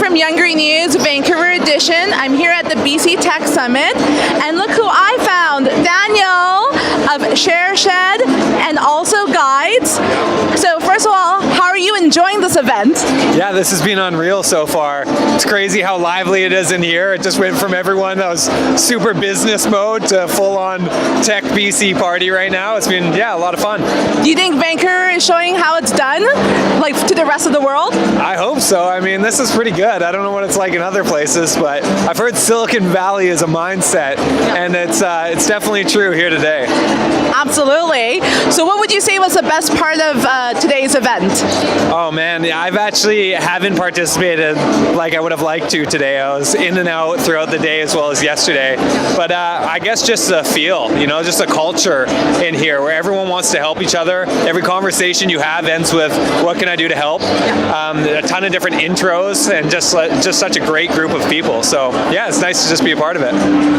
from Young Green News, Vancouver edition. I'm here at the BCTECH Summit, and look who I found, Daniel of ShareShed and also Guides. So first of all, how are you enjoying this event? Yeah, this has been unreal so far. It's crazy how lively it is in here. It just went from everyone that was super business mode to full-on tech BC party right now. It's been, yeah, a lot of fun. Do you think Vancouver is showing how it's done, like to the rest of the world? I hope so. I mean, this is pretty good. I don't know what it's like in other places, but I've heard Silicon Valley is a mindset, and it's definitely true here today. Absolutely. So what would you say was the best part of today's event? Oh man, I've actually haven't participated like I would have liked to today. I was in and out throughout the day as well as yesterday. But I guess just the feel, you know, just a culture in here where everyone wants to help each other. Every conversation you have ends with, what can I do to help? A ton of different intros and just such a great group of people. So yeah, it's nice to just be a part of it.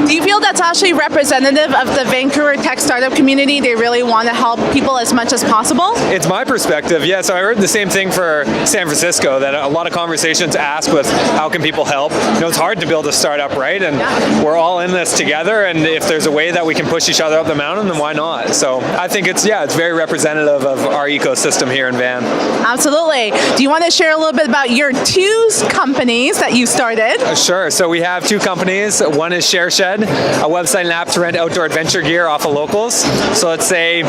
Do you feel that's actually representative of the Vancouver tech startup community? They really want to help people as much as possible? It's my perspective, yeah. So I heard the same thing for San Francisco, that a lot of conversations ask with how can people help. You know, it's hard to build a startup, right? And we're all in this together, and if there's a way that we can push each other up the mountain, then why not? So I think it's very representative of our ecosystem here in Van. Absolutely. Do you want to share a little bit about your two companies that you started? Sure. So we have two companies. One is ShareShed, a website and app to rent outdoor adventure gear off of locals. So let's say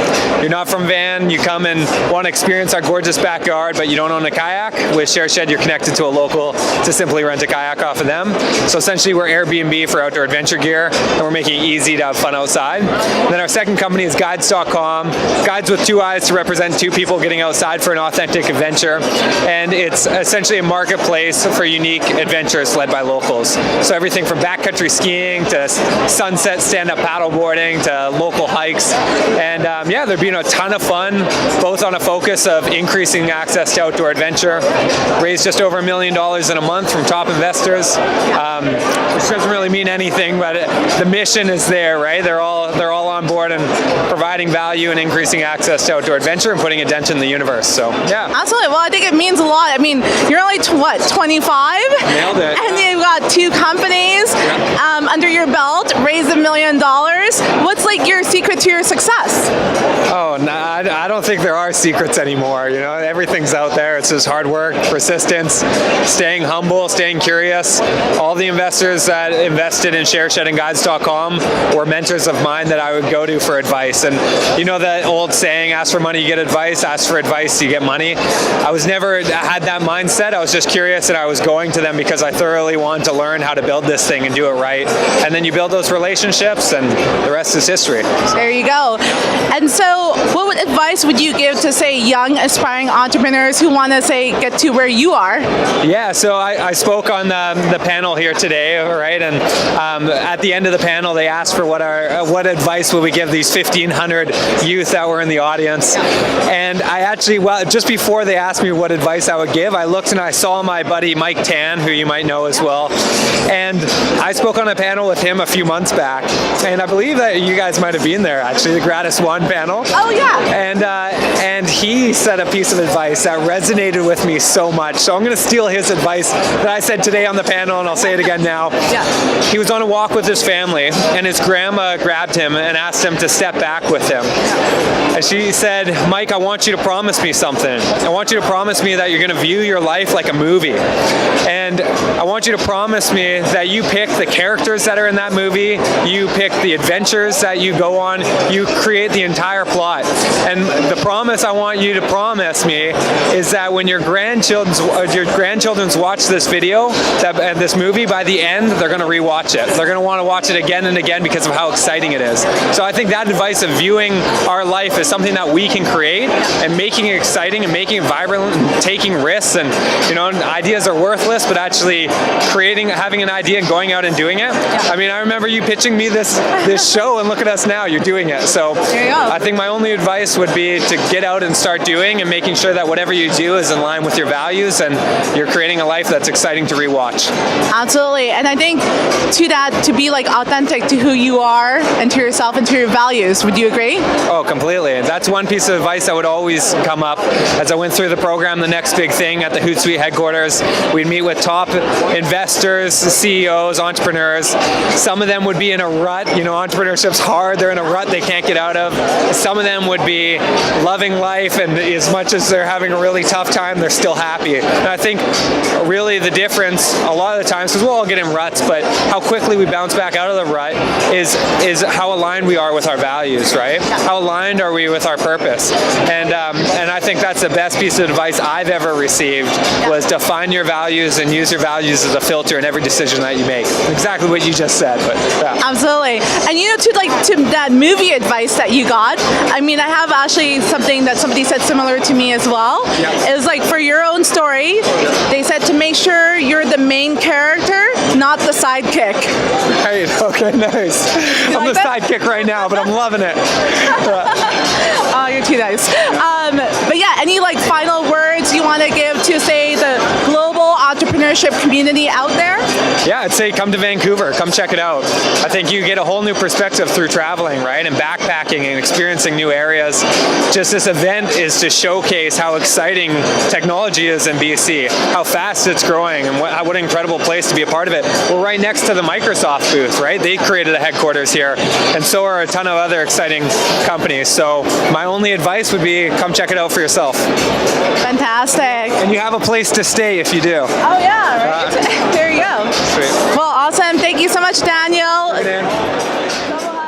you're not from Van, you come and want to experience our gorgeous backyard, but you don't own a kayak. With ShareShed, you're connected to a local to simply rent a kayak off of them. So essentially, we're Airbnb for outdoor adventure gear, and we're making it easy to have fun outside. Then our second company is Guides.com. Guides with two eyes to represent two people getting outside for an authentic adventure. And it's essentially a marketplace for unique adventures led by locals. So everything from backcountry skiing to sunset stand-up paddleboarding to local hikes. And yeah, there've been a ton of fun, both on a focus of increasing access to outdoor adventure. Raised just over $1 million in a month from top investors, which doesn't really mean anything, but the mission is there, right? They're all on board and providing value and increasing access to outdoor adventure and putting a dent in the universe. So yeah, absolutely. Well, I think it means a lot. I mean, you're only 25? Nailed it. And you've got two companies under your belt, raised $1 million. What's like your secret to your success? Oh, no, I don't think there are secrets anymore. You know, everything's out there. It's just hard work, persistence, staying humble, staying curious. All the investors that invested in ShareShed and Guides.com were mentors of mine that I would go to for advice. And you know that old saying, ask for money, you get advice, ask for advice, you get money. I had that mindset. I was just curious, and I was going to them because I thoroughly wanted to learn how to build this thing and do it right. And then you build those relationships, and the rest is history. There you go. And so what advice would you give to, say, young aspiring entrepreneurs who want to, say, get to where you are? Yeah, so I spoke on the panel here today, right? And at the end of the panel, they asked for what advice would we give these 1,500 youth that were in the audience. And I actually, just before they asked me what advice I would give, I looked and I saw my buddy Mike Tan, who you might know as well. And I spoke on a panel with him a few months back. And I believe that you guys might have been there, actually, the Gratis One panel. Oh, yeah. And he said a piece of advice that resonated with me so much. So I'm going to steal his advice that I said today on the panel, and I'll say it again now. Yeah. He was on a walk with his family, and his grandma grabbed him and asked him to step back with him. And she said, Mike, I want you to promise me something. I want you to promise me that you're going to view your life like a movie. And I want you to promise me that you pick the characters that are in that movie, you pick the adventures that you go on, you create the entire plot. And the promise I want you to promise me is that when your grandchildren watch this video, this movie, by the end, they're going to rewatch it. They're going to want to watch it again and again because of how exciting it is. So I think that advice of viewing our life as something that we can create and making it exciting and making it vibrant and taking risks, and you know, ideas are worthless, but actually having an idea and going out and doing it. I mean, I remember you pitching me this show, and look at us now, you're doing it. So I think my only advice would be be to get out and start doing and making sure that whatever you do is in line with your values and you're creating a life that's exciting to rewatch. Absolutely. And I think to that, to be like authentic to who you are and to yourself and to your values. Would you agree? Oh, completely. That's one piece of advice that would always come up as I went through the program. The next big thing at the Hootsuite headquarters, we'd meet with top investors, CEOs, entrepreneurs. Some of them would be in a rut. You know, entrepreneurship's hard. They're in a rut they can't get out of. Some of them would be loving life, and as much as they're having a really tough time, they're still happy. And I think really the difference a lot of the times, because we'll all get in ruts, but how quickly we bounce back out of the rut is how aligned we are with our values, right? How aligned are we with our purpose? And I think that's the best piece of advice I've ever received, was to find your values and use your values as a filter in every decision that you make. Exactly what you just said, but yeah. Absolutely. And you know, to that movie advice that you got, I mean, I have actually something that somebody said similar to me as well. It was like, for your own story, they said to make sure you're the main character, not the sidekick. Right, okay, nice. I'm like the sidekick right now, but I'm loving it. Oh, you're too nice. But yeah, any like final words you want to give to, say, the global entrepreneurship community out there? Yeah, I'd say come to Vancouver. Come check it out. I think you get a whole new perspective through traveling, right? And backpacking and experiencing new areas. Just this event is to showcase how exciting technology is in BC, how fast it's growing, and what an incredible place to be a part of it. We're right next to the Microsoft booth, right? They created a headquarters here, and so are a ton of other exciting companies. So my only advice would be come check it out for yourself. Fantastic. And you have a place to stay if you do. Oh yeah, right? There you go. Sweet. Well, awesome. Thank you so much, Daniel. Right in.